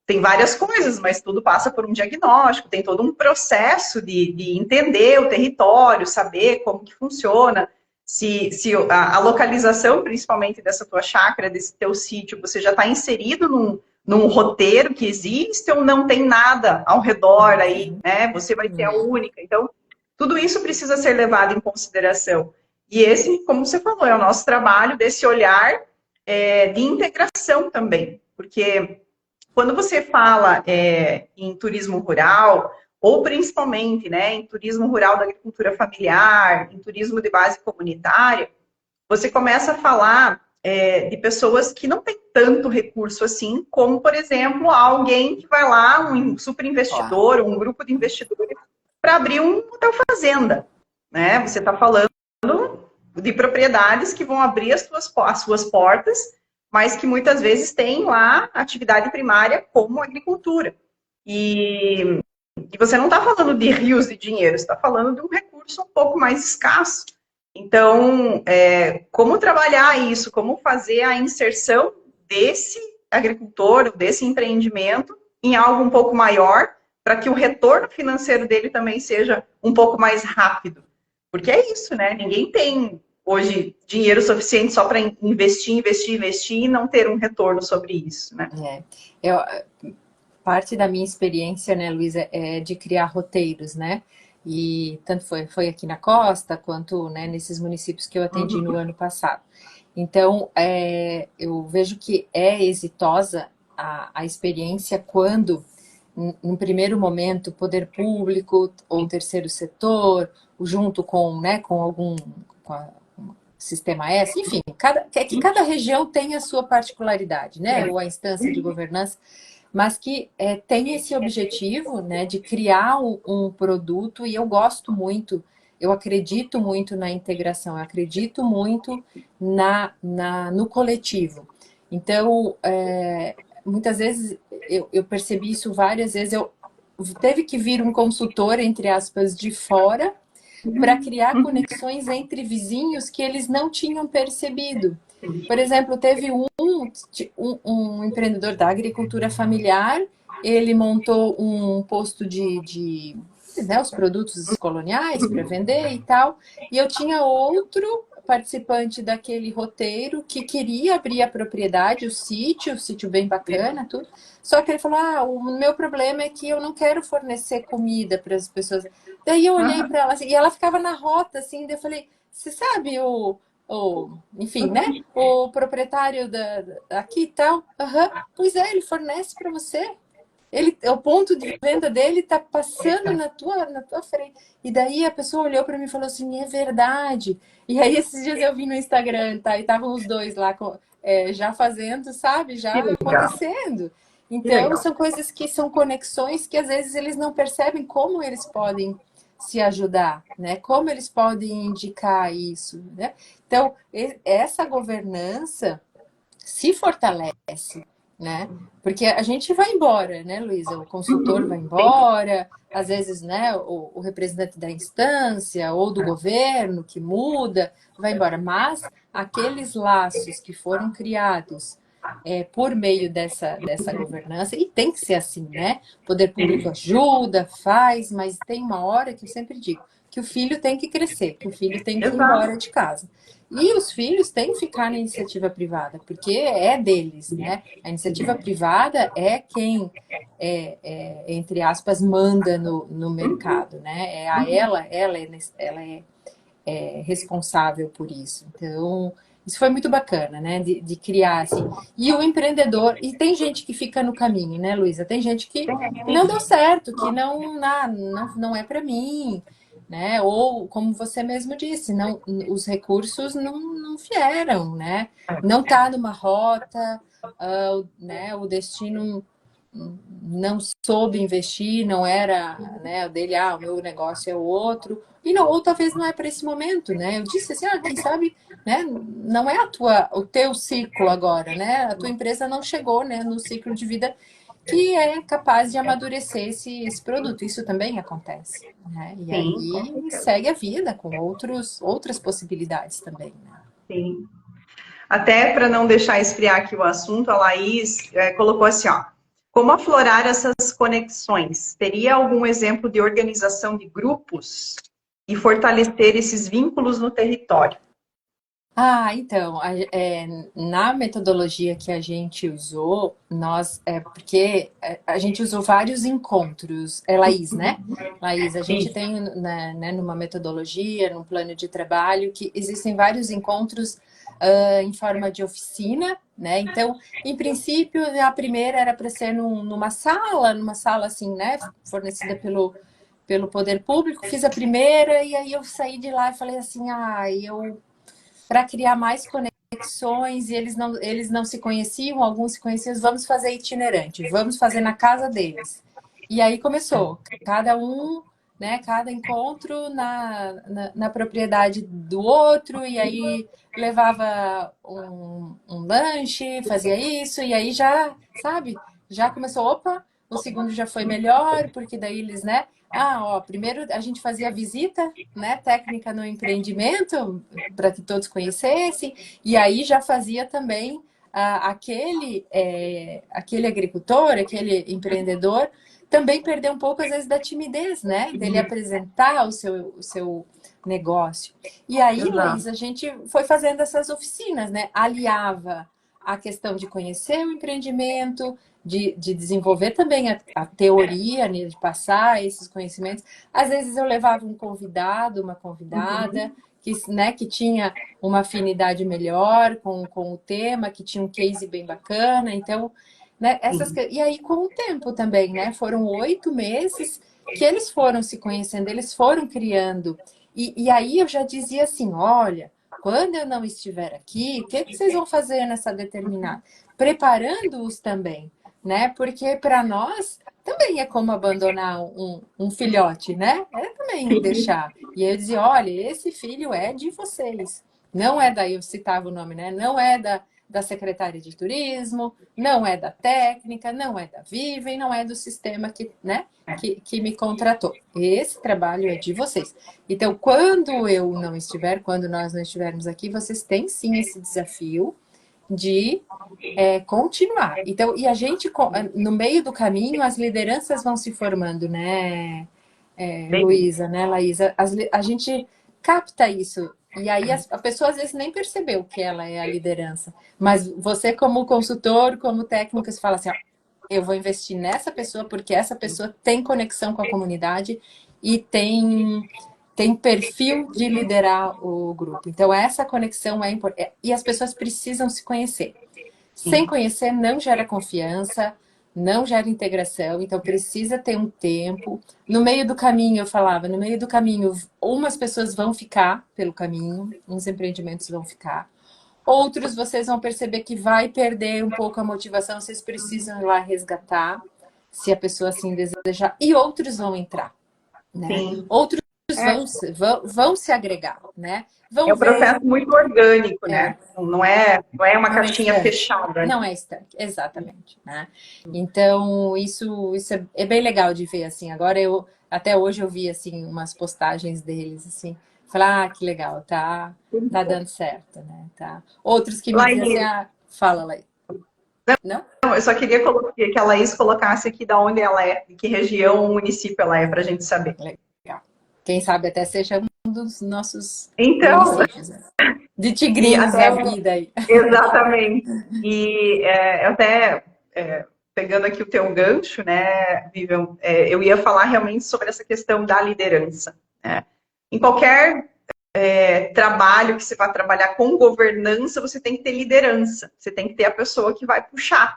tem várias coisas, mas tudo passa por um diagnóstico, tem todo um processo de entender o território, saber como que funciona, se a localização, principalmente dessa tua chácara, desse teu sítio, você já está inserido num roteiro que existe ou não tem nada ao redor aí, né? Você vai ter a única. Então, tudo isso precisa ser levado em consideração. E esse, como você falou, é o nosso trabalho desse olhar de integração também, porque quando você fala em turismo rural, ou principalmente, né, em turismo rural da agricultura familiar, em turismo de base comunitária, você começa a falar de pessoas que não têm tanto recurso assim, como, por exemplo, alguém que vai lá, um super investidor, um grupo de investidores, para abrir um hotel fazenda. Né? Você está falando de propriedades que vão abrir as suas portas, mas que muitas vezes têm lá atividade primária como agricultura. E você não está falando de rios de dinheiro, você está falando de um recurso um pouco mais escasso. Então, como trabalhar isso, como fazer a inserção desse agricultor, desse empreendimento em algo um pouco maior, para que o retorno financeiro dele também seja um pouco mais rápido. Porque é isso, né? Ninguém tem hoje dinheiro suficiente só para investir e não ter um retorno sobre isso, né? Parte da minha experiência, né, Luísa, é de criar roteiros, né? E tanto foi aqui na costa, quanto, né, nesses municípios que eu atendi no ano passado. Então, eu vejo que é exitosa a experiência quando, num primeiro momento, o poder público ou o terceiro setor, junto com, né, com algum com sistema S, enfim, cada região tem a sua particularidade, né, ou a instância de governança, mas que tem esse objetivo, né, de criar um produto, e eu gosto muito, eu acredito muito na integração, eu acredito muito no coletivo. Então, muitas vezes, eu percebi isso várias vezes, teve que vir um consultor, entre aspas, de fora, para criar conexões entre vizinhos que eles não tinham percebido. Por exemplo, teve um empreendedor da agricultura familiar, ele montou um posto né, os produtos coloniais para vender e tal, e eu tinha outro participante daquele roteiro que queria abrir a propriedade, o sítio bem bacana, tudo. Só que ele falou: o meu problema é que eu não quero fornecer comida para as pessoas. Daí eu olhei para ela assim, e ela ficava na rota, assim, daí eu falei: você sabe enfim, né? O proprietário aqui e tal. Uhum. Pois é, ele fornece para você. O ponto de venda dele está passando na tua frente. E daí a pessoa olhou para mim e falou assim: é verdade. E aí esses dias eu vi no Instagram, tá? E estavam os dois lá já fazendo, sabe? Que Já legal, acontecendo. que Então, legal. são coisas que são conexões que às vezes eles não percebem como eles podem se ajudar, né? Como eles podem indicar isso, né? Então, essa governança se fortalece, né? Porque a gente vai embora, né, Luísa? O consultor vai Sim. embora, às vezes, né, o representante da instância ou do governo que muda vai embora, mas aqueles laços que foram criados por meio dessa governança, e tem que ser assim, né? O poder público ajuda, faz, mas tem uma hora que eu sempre digo que o filho tem que crescer, que o filho tem que ir embora Exato. de casa. E os filhos têm que ficar na iniciativa privada, porque é deles, né? A iniciativa privada é quem, entre aspas, manda no mercado, né? Ela é responsável por isso. Então, isso foi muito bacana, né? De criar assim. E o empreendedor, e tem gente que fica no caminho, né, Luísa? Tem gente que não deu certo, que não é para mim, né? Ou, como você mesmo disse, não, os recursos não vieram, né? Não está numa rota, né? O destino não soube investir, não era, né, o dele, o meu negócio é o outro, e não, ou talvez não é para esse momento, né? Eu disse assim: quem sabe, né, não é o teu ciclo agora, né? A tua empresa não chegou, né, no ciclo de vida que é capaz de amadurecer esse produto. Isso também acontece, né? E Sim, com aí certeza. segue a vida com outras possibilidades também, né? Sim. Até para não deixar esfriar aqui o assunto, a Laís colocou assim, ó, como aflorar essas conexões? Teria algum exemplo de organização de grupos e fortalecer esses vínculos no território? Então, na metodologia que a gente usou, porque a gente usou vários encontros, Laís, né? Laís, a gente Sim. tem, né, numa metodologia, num plano de trabalho, que existem vários encontros em forma de oficina, né? Então, em princípio, a primeira era para ser numa sala assim, né? Fornecida pelo poder público. Fiz a primeira e aí eu saí de lá e falei assim: eu para criar mais conexões, e eles não se conheciam, alguns se conheciam, vamos fazer itinerante, vamos fazer na casa deles. E aí começou, cada um, né, cada encontro na propriedade do outro, e aí levava um lanche, fazia isso, e aí já, sabe, já começou, opa, o segundo já foi melhor, porque daí eles, né, primeiro a gente fazia a visita, né, técnica no empreendimento, para que todos conhecessem, e aí já fazia também aquele agricultor, aquele empreendedor, também perder um pouco, às vezes, da timidez, né? Dele apresentar o seu negócio. E aí, Exato. Laís, a gente foi fazendo essas oficinas, né? Aliava a questão de conhecer o empreendimento, de desenvolver também a teoria, né, de passar esses conhecimentos. Às vezes eu levava um convidado, uma convidada, que tinha uma afinidade melhor com o tema, que tinha um case bem bacana. Então, né, e aí com o tempo também, né? Foram 8 meses que eles foram se conhecendo, eles foram criando. E aí eu já dizia assim, olha, quando eu não estiver aqui, o que vocês vão fazer nessa determinada? Preparando-os também, né? Porque para nós também é como abandonar um filhote, né? É também deixar. E eu dizia, olha, esse filho é de vocês. Não é daí, eu citava o nome, né? Não é da Secretaria de Turismo, não é da técnica, não é da Vivem, não é do sistema né, que me contratou. Esse trabalho é de vocês. Então, quando nós não estivermos aqui, vocês têm sim esse desafio de continuar. Então, e a gente, no meio do caminho, as lideranças vão se formando, né, Luísa, né, Laísa? A gente capta isso. E aí a pessoa às vezes nem percebeu que ela é a liderança. Mas você, como consultor, como técnico, você fala assim, ó, eu vou investir nessa pessoa porque essa pessoa tem conexão com a comunidade e tem perfil de liderar o grupo. Então, essa conexão é importante. E as pessoas precisam se conhecer. Sem conhecer, não gera confiança, não gera integração. Então, precisa ter um tempo. No meio do caminho, eu falava, no meio do caminho, umas pessoas vão ficar pelo caminho, uns empreendimentos vão ficar. Outros, vocês vão perceber que vai perder um pouco a motivação, vocês precisam ir lá resgatar, se a pessoa assim desejar. E outros vão entrar, né? Sim. Outros vão se agregar, né? É um processo muito orgânico, né? Não é uma caixinha fechada. Não é estanque, exatamente, né? Então, isso é bem legal de ver, assim. Agora, até hoje eu vi, assim, umas postagens deles, assim. Falar, que legal, tá dando certo, né? Tá. Outros que me dizem assim, fala, Laís. Não, eu só queria que a Laís colocasse aqui de onde ela é, de que região, município ela é, para a gente saber. Legal. Quem sabe até seja um dos nossos municípios, né? De tigrinhos da vida aí. Exatamente. E até pegando aqui o teu gancho, né, Vivian, eu ia falar realmente sobre essa questão da liderança. Né? Em qualquer trabalho que você vai trabalhar com governança, você tem que ter liderança. Você tem que ter a pessoa que vai puxar.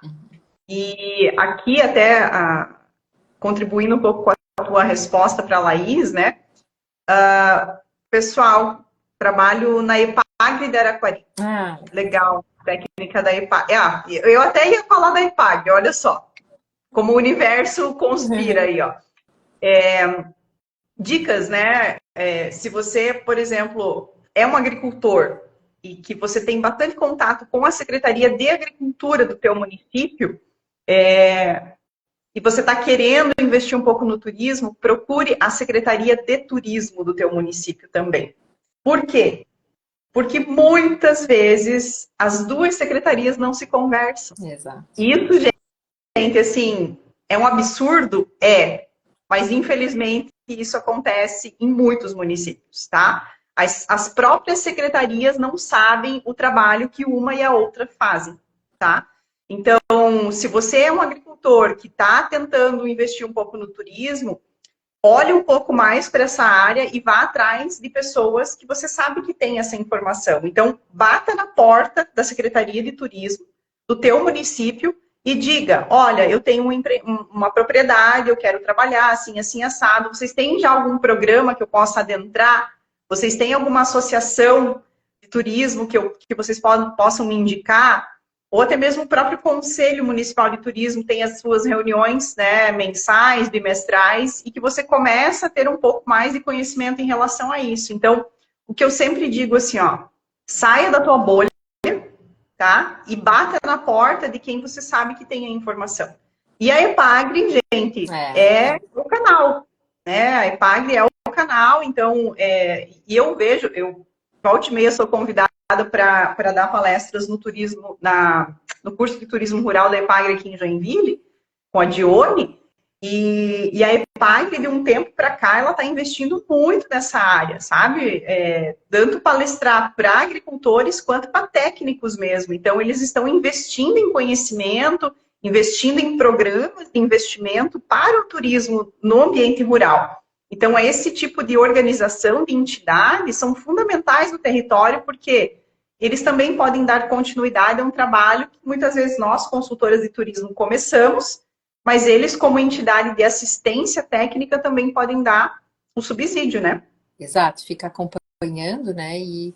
E aqui até contribuindo um pouco com a tua resposta para a Laís, né? Pessoal, trabalho na EPAGRE de Araquari. Legal, técnica da EPAGRE. Eu até ia falar da EPAGRE, olha só. Como o universo conspira aí, ó. Dicas, né? Se você, por exemplo, é um agricultor e que você tem bastante contato com a Secretaria de Agricultura do teu município, e você está querendo investir um pouco no turismo, procure a Secretaria de Turismo do teu município também. Por quê? Porque muitas vezes as duas secretarias não se conversam. Exato. Isso, gente, assim, é um absurdo? Mas infelizmente isso acontece em muitos municípios, tá? As próprias secretarias não sabem o trabalho que uma e a outra fazem, tá? Então, se você é um agricultor que está tentando investir um pouco no turismo, olhe um pouco mais para essa área e vá atrás de pessoas que você sabe que tem essa informação. Então, bata na porta da Secretaria de Turismo do teu município e diga, olha, eu tenho uma propriedade, eu quero trabalhar assim, assim, assado. Vocês têm já algum programa que eu possa adentrar? Vocês têm alguma associação de turismo que vocês possam me indicar? Ou até mesmo o próprio Conselho Municipal de Turismo tem as suas reuniões, né, mensais, bimestrais, e que você começa a ter um pouco mais de conhecimento em relação a isso. Então, o que eu sempre digo assim, ó, saia da tua bolha, tá? E bata na porta de quem você sabe que tem a informação. E a EPAGRE, gente, é o canal, né? A EPAGRE é o canal, então, e eu vejo, volta e meia sou convidada para dar palestras no turismo, no curso de turismo rural da EPAGRE aqui em Joinville, com a Dione, E a EPAGRE, de um tempo para cá, ela está investindo muito nessa área, sabe? Tanto palestrar para agricultores quanto para técnicos mesmo. Então, eles estão investindo em conhecimento, investindo em programas de investimento para o turismo no ambiente rural. Então, esse tipo de organização de entidades são fundamentais no território, porque eles também podem dar continuidade a um trabalho que muitas vezes nós, consultoras de turismo, começamos, mas eles, como entidade de assistência técnica, também podem dar o subsídio, né? Exato, fica acompanhando, né? E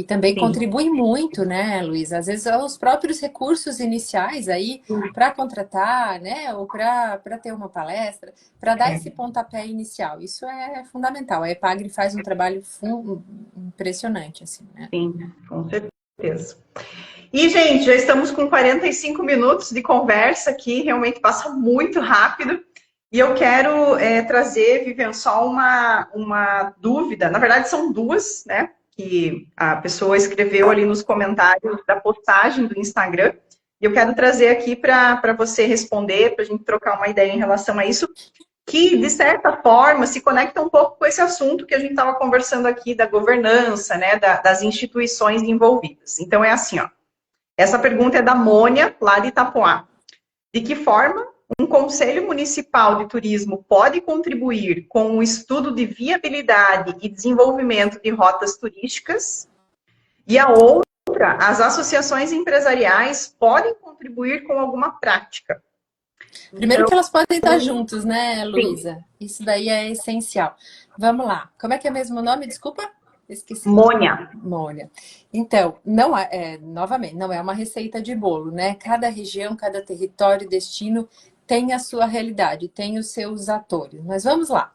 também Sim. contribui muito, né, Luísa? Às vezes os próprios recursos iniciais aí para contratar, né? Ou para ter uma palestra, para dar esse pontapé inicial. Isso é fundamental. A EPAGRE faz um trabalho impressionante, assim, né? Sim, com certeza. E, gente, já estamos com 45 minutos de conversa aqui, realmente passa muito rápido. E eu quero trazer, Vivian, só uma dúvida. Na verdade, são duas, né? Que a pessoa escreveu ali nos comentários da postagem do Instagram. E eu quero trazer aqui para você responder, para a gente trocar uma ideia em relação a isso, que, de certa forma, se conecta um pouco com esse assunto que a gente estava conversando aqui da governança, né? Das instituições envolvidas. Então, é assim, ó. Essa pergunta é da Mônia, lá de Itapoá. De que forma um Conselho Municipal de Turismo pode contribuir com o estudo de viabilidade e desenvolvimento de rotas turísticas? E a outra, as associações empresariais podem contribuir com alguma prática? Primeiro Então, que elas podem estar juntos, né, sim, Luísa? Isso daí é essencial. Vamos lá. Como é que é mesmo o nome? Desculpa? Esqueci. Mônia. Mônia. Então, não novamente, não é uma receita de bolo, né? Cada região, cada território, destino tem a sua realidade, tem os seus atores. Mas vamos lá.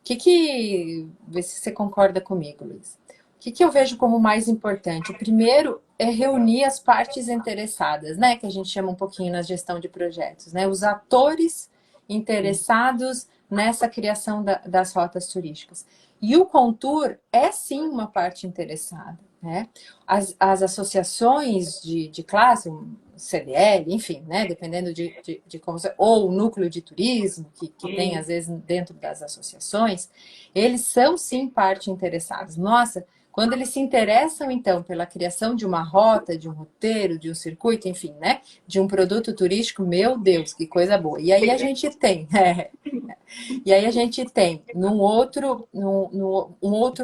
Vê se você concorda comigo, Luiz. O que eu vejo como mais importante? O primeiro é reunir as partes interessadas, né? Que a gente chama um pouquinho na gestão de projetos, né? Os atores interessados nessa criação das rotas turísticas. E o Contour é sim uma parte interessada, né? As associações de classe, CDL, enfim, né? Dependendo de como ou o núcleo de turismo que tem às vezes dentro das associações, eles são sim parte interessados. Nossa, quando eles se interessam, então, pela criação de uma rota, de um roteiro, de um circuito, enfim, né? De um produto turístico, meu Deus, que coisa boa. E aí a gente tem, e aí a gente tem um outro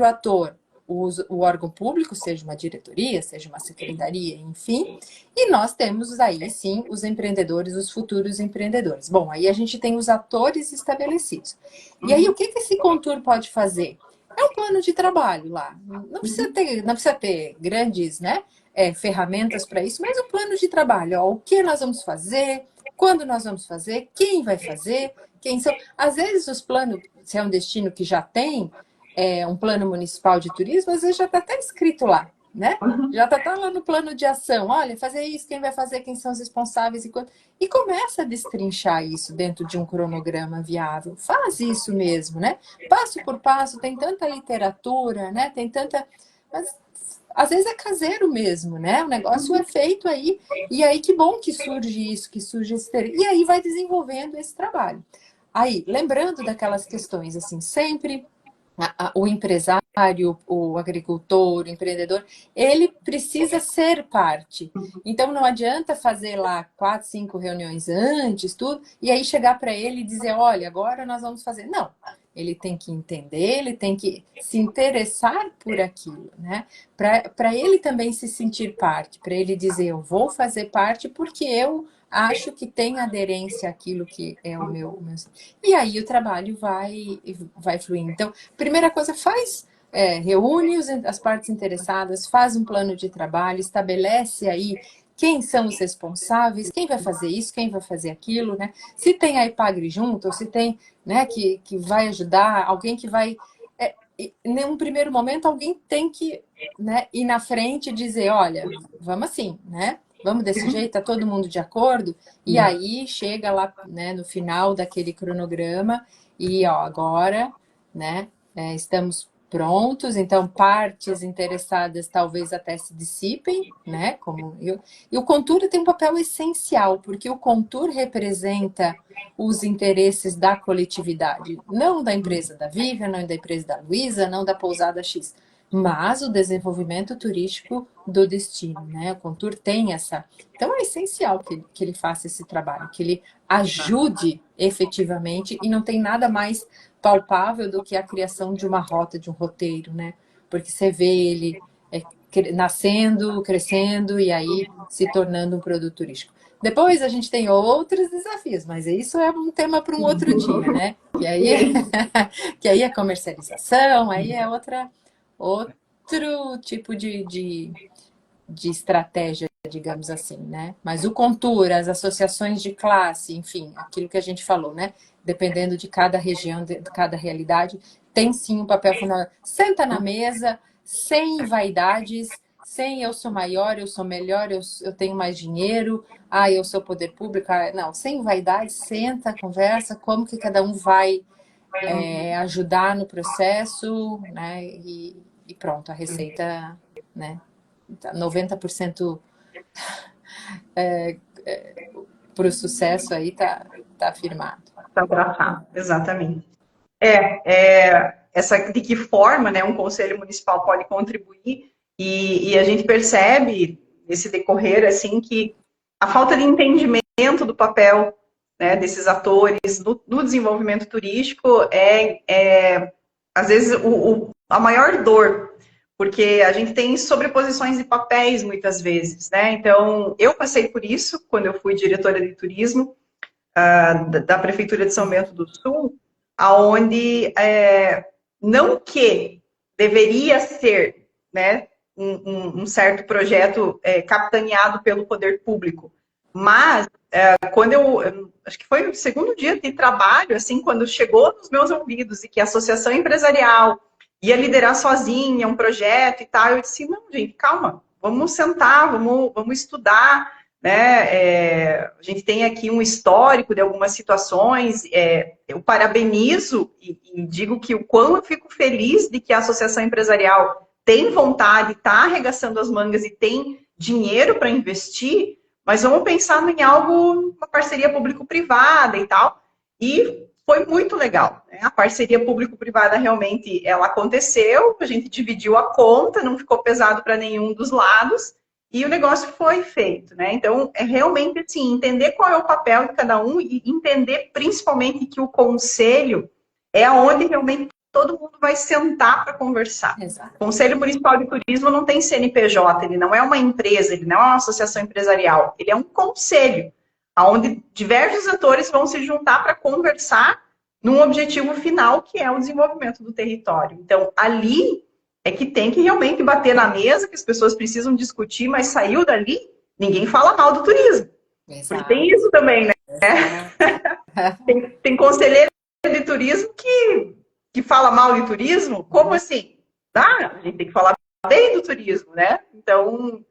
ator, o órgão público, seja uma diretoria, seja uma secretaria, enfim, e nós temos aí sim os empreendedores, os futuros empreendedores. Bom, aí a gente tem os atores estabelecidos. E aí o que esse Contour pode fazer? É um plano de trabalho lá. Não precisa ter grandes, né, ferramentas para isso, mas um plano de trabalho. Ó, o que nós vamos fazer, quando nós vamos fazer, quem vai fazer, quem são. Às vezes os planos, se é um destino que já tem um plano municipal de turismo, às vezes já está até escrito lá, né? Já está lá no plano de ação. Olha, fazer isso, quem vai fazer, quem são os responsáveis e quanto. E começa a destrinchar isso dentro de um cronograma viável. Faz isso mesmo, né? Passo por passo, tem tanta literatura, né? Tem tanta. Mas às vezes é caseiro mesmo, né? O negócio é feito aí, e aí que bom que surge isso, que surge esse. E aí vai desenvolvendo esse trabalho. Aí, lembrando daquelas questões, assim, sempre o empresário, o agricultor, o empreendedor, ele precisa ser parte. Então não adianta fazer lá 4, 5 reuniões antes, tudo, e aí chegar para ele e dizer, olha, agora nós vamos fazer. Não, ele tem que entender, ele tem que se interessar por aquilo, né? Para ele também se sentir parte, para ele dizer, eu vou fazer parte porque eu acho que tem aderência àquilo que é o meu. E aí o trabalho vai fluindo. Então, primeira coisa, reúne as partes interessadas, faz um plano de trabalho, estabelece aí quem são os responsáveis, quem vai fazer isso, quem vai fazer aquilo, né? Se tem a IPAGRE junto, ou se tem, né, que vai ajudar, alguém que vai. Em um primeiro momento, alguém tem que, né, ir na frente e dizer, olha, vamos assim, né? Vamos desse jeito, tá todo mundo de acordo? E aí chega lá, né, no final daquele cronograma e, ó, agora, né, estamos prontos, então partes interessadas talvez até se dissipem, né? E o Contour tem um papel essencial, porque o Contour representa os interesses da coletividade, não da empresa da Vivian, não da empresa da Luísa, não da pousada X, mas o desenvolvimento turístico do destino, né? O Contour tem essa... Então é essencial que ele faça esse trabalho, que ele ajude efetivamente, e não tem nada mais palpável do que a criação de uma rota, de um roteiro, né? Porque você vê ele nascendo, crescendo e aí se tornando um produto turístico. Depois a gente tem outros desafios, mas isso é um tema para um outro dia, né? Que aí, que aí é comercialização, aí é outro tipo de estratégia, digamos assim, né? Mas o Contour, as associações de classe, enfim, aquilo que a gente falou, né? Dependendo de cada região, de cada realidade, tem sim um papel fundamental. Senta na mesa, sem vaidades, sem eu sou maior, eu sou melhor, eu tenho mais dinheiro, eu sou poder público. Não, sem vaidade, senta, conversa, como que cada um vai ajudar no processo, né? E pronto, a receita, né? 90% para o sucesso aí tá afirmado. Está traçado, exatamente. Essa de que forma, né, um conselho municipal pode contribuir e a gente percebe nesse decorrer assim que a falta de entendimento do papel, né, desses atores no desenvolvimento turístico às vezes a maior dor, porque a gente tem sobreposições de papéis muitas vezes, né? Então eu passei por isso quando eu fui diretora de turismo da Prefeitura de São Bento do Sul, aonde não que deveria ser, né, um certo projeto capitaneado pelo poder público, mas quando acho que foi o segundo dia de trabalho, assim, quando chegou nos meus ouvidos e que a associação empresarial ia liderar sozinha um projeto e tal, eu disse, não, gente, calma, vamos sentar, vamos estudar, né? A gente tem aqui um histórico de algumas situações. Eu parabenizo e digo que o quão eu fico feliz de que a associação empresarial tem vontade, está arregaçando as mangas e tem dinheiro para investir, mas vamos pensar em algo, uma parceria público-privada e tal. E foi muito legal, né? A parceria público-privada realmente ela aconteceu, a gente dividiu a conta, não ficou pesado para nenhum dos lados. E o negócio foi feito, né? Então, é realmente assim, entender qual é o papel de cada um e entender principalmente que o conselho é onde realmente todo mundo vai sentar para conversar. Exato. O Conselho Municipal de Turismo não tem CNPJ, ele não é uma empresa, ele não é uma associação empresarial, ele é um conselho, onde diversos atores vão se juntar para conversar num objetivo final, que é o desenvolvimento do território. Então, ali é que tem que realmente bater na mesa, que as pessoas precisam discutir, mas saiu dali, ninguém fala mal do turismo. Exato. Porque tem isso também, né? Tem conselheiro de turismo que fala mal de turismo? Como assim? A gente tem que falar bem do turismo, né? Então,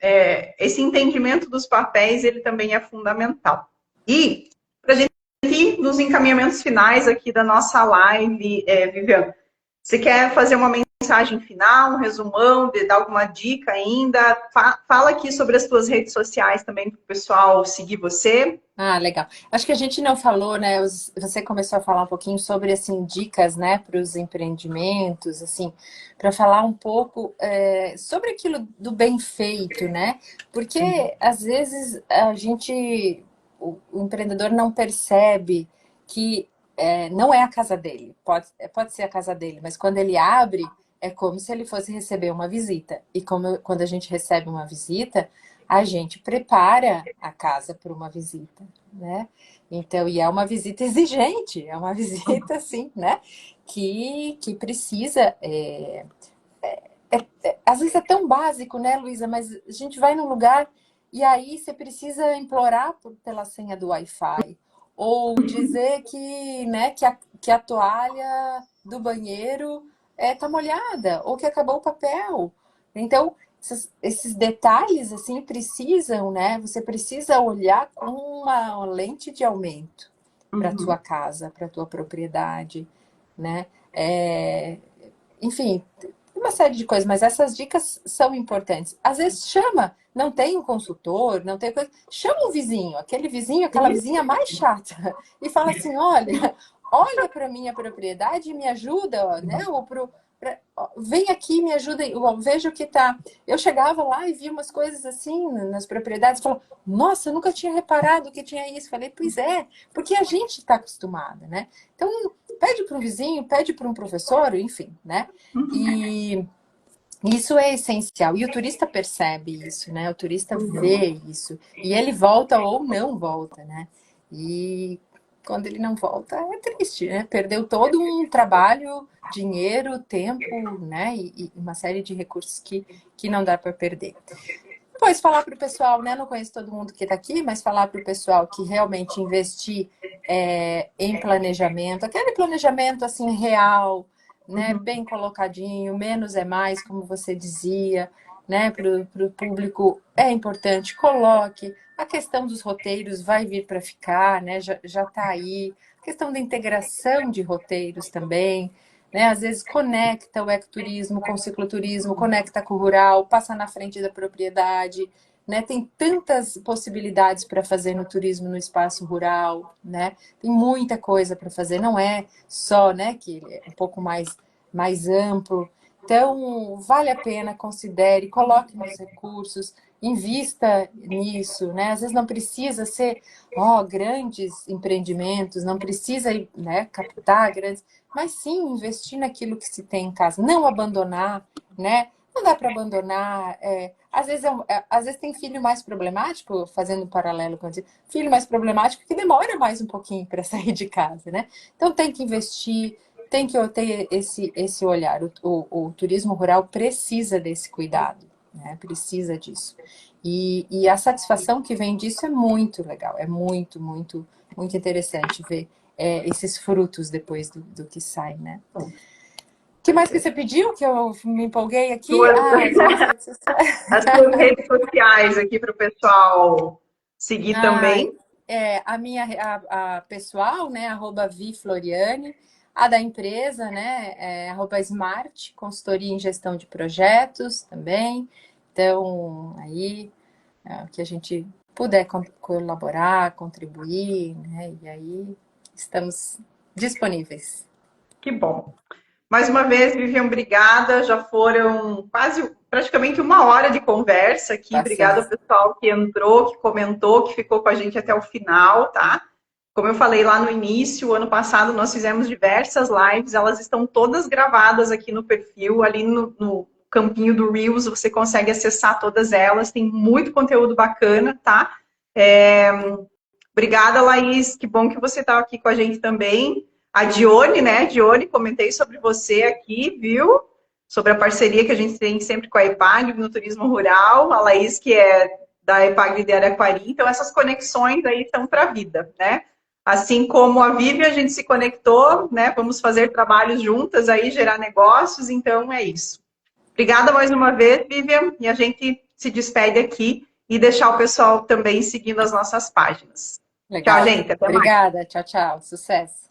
esse entendimento dos papéis, ele também é fundamental. E, para a gente ir nos encaminhamentos finais aqui da nossa live, Viviane, você quer fazer uma mensagem final, um resumão, dar alguma dica ainda? Fala aqui sobre as tuas redes sociais também para o pessoal seguir você. Legal. Acho que a gente não falou, né? Você começou a falar um pouquinho sobre, assim, dicas, né, para os empreendimentos, assim, para falar um pouco sobre aquilo do bem feito, né? Porque, às vezes, o empreendedor não percebe que não é a casa dele. Pode ser a casa dele, mas quando ele abre, é como se ele fosse receber uma visita. E quando a gente recebe uma visita, a gente prepara a casa para uma visita, né? Então, e é uma visita exigente, é uma visita, assim, né? Que precisa... às vezes é tão básico, né, Luísa? Mas a gente vai num lugar e aí você precisa implorar pela senha do Wi-Fi. Ou dizer né, que a toalha do banheiro tá molhada, ou que acabou o papel. Então, esses detalhes, assim, precisam, né? Você precisa olhar com uma lente de aumento para a tua casa, para a tua propriedade, né? enfim, uma série de coisas, mas essas dicas são importantes. Às vezes chama, não tem um consultor, não tem coisa, chama um vizinho, aquele vizinho, aquela vizinha mais chata, e fala assim, olha para minha propriedade e me ajuda, ó, né? Ou vem aqui, me ajuda, veja o que tá. Eu chegava lá e via umas coisas assim nas propriedades, falava, nossa, eu nunca tinha reparado que tinha isso. Falei, pois é, porque a gente está acostumada, né? Então, pede para um vizinho, pede para um professor, enfim, né? E isso é essencial. E o turista percebe isso, né? O turista vê isso. E ele volta ou não volta, né? E quando ele não volta, é triste, né? Perdeu todo um trabalho, dinheiro, tempo, né? E uma série de recursos que não dá para perder. Depois falar para o pessoal, né? Não conheço todo mundo que está aqui, mas falar para o pessoal que realmente investir em planejamento, aquele planejamento assim real, né? Bem colocadinho, menos é mais, como você dizia, né? Para o público é importante, coloque. A questão dos roteiros vai vir para ficar, né? Já está aí. A questão da integração de roteiros também. Né? Às vezes conecta o ecoturismo com o cicloturismo, conecta com o rural, passa na frente da propriedade, né? Tem tantas possibilidades para fazer no turismo no espaço rural, né? Tem muita coisa para fazer, não é só, né, que ele é um pouco mais amplo. Então, vale a pena, considere, coloque nos recursos, invista nisso, né? Às vezes não precisa ser, grandes empreendimentos, não precisa, né, captar grandes, mas sim investir naquilo que se tem em casa, não abandonar, né? Não dá para abandonar. Às vezes tem filho mais problemático, fazendo um paralelo com isso, filho mais problemático que demora mais um pouquinho para sair de casa, né? Então tem que investir, tem que ter esse olhar. O turismo rural precisa desse cuidado, né? Precisa disso. E a satisfação que vem disso é muito legal, é muito, muito, muito interessante ver esses frutos depois do que sai, né? O que mais que você pediu? Que eu me empolguei aqui? As minhas redes sociais. As suas redes sociais aqui para o pessoal seguir também. A minha a pessoal, né? @vifloriane. A da empresa, né? @smart, consultoria em gestão de projetos também. Então, aí, o que a gente puder colaborar, contribuir, né? E aí, estamos disponíveis. Que bom. Mais uma vez, Vivian, obrigada. Já foram praticamente 1 hora de conversa aqui. Obrigada ao pessoal que entrou, que comentou, que ficou com a gente até o final, tá? Como eu falei lá no início, o ano passado nós fizemos diversas lives, elas estão todas gravadas aqui no perfil, ali no campinho do Reels, você consegue acessar todas elas, tem muito conteúdo bacana, tá? Obrigada, Laís, que bom que você está aqui com a gente também. A Dione, né? Dione, comentei sobre você aqui, viu? Sobre a parceria que a gente tem sempre com a EPAGRE no turismo rural. A Laís, que é da EPAGRE de Araquari. Então, essas conexões aí estão para a vida, né? Assim como a Vivian, a gente se conectou, né? Vamos fazer trabalhos juntas aí, gerar negócios. Então, é isso. Obrigada mais uma vez, Vivian. E a gente se despede aqui e deixar o pessoal também seguindo as nossas páginas. Legal. Tchau, gente. Até mais. Obrigada. Tchau, tchau. Sucesso.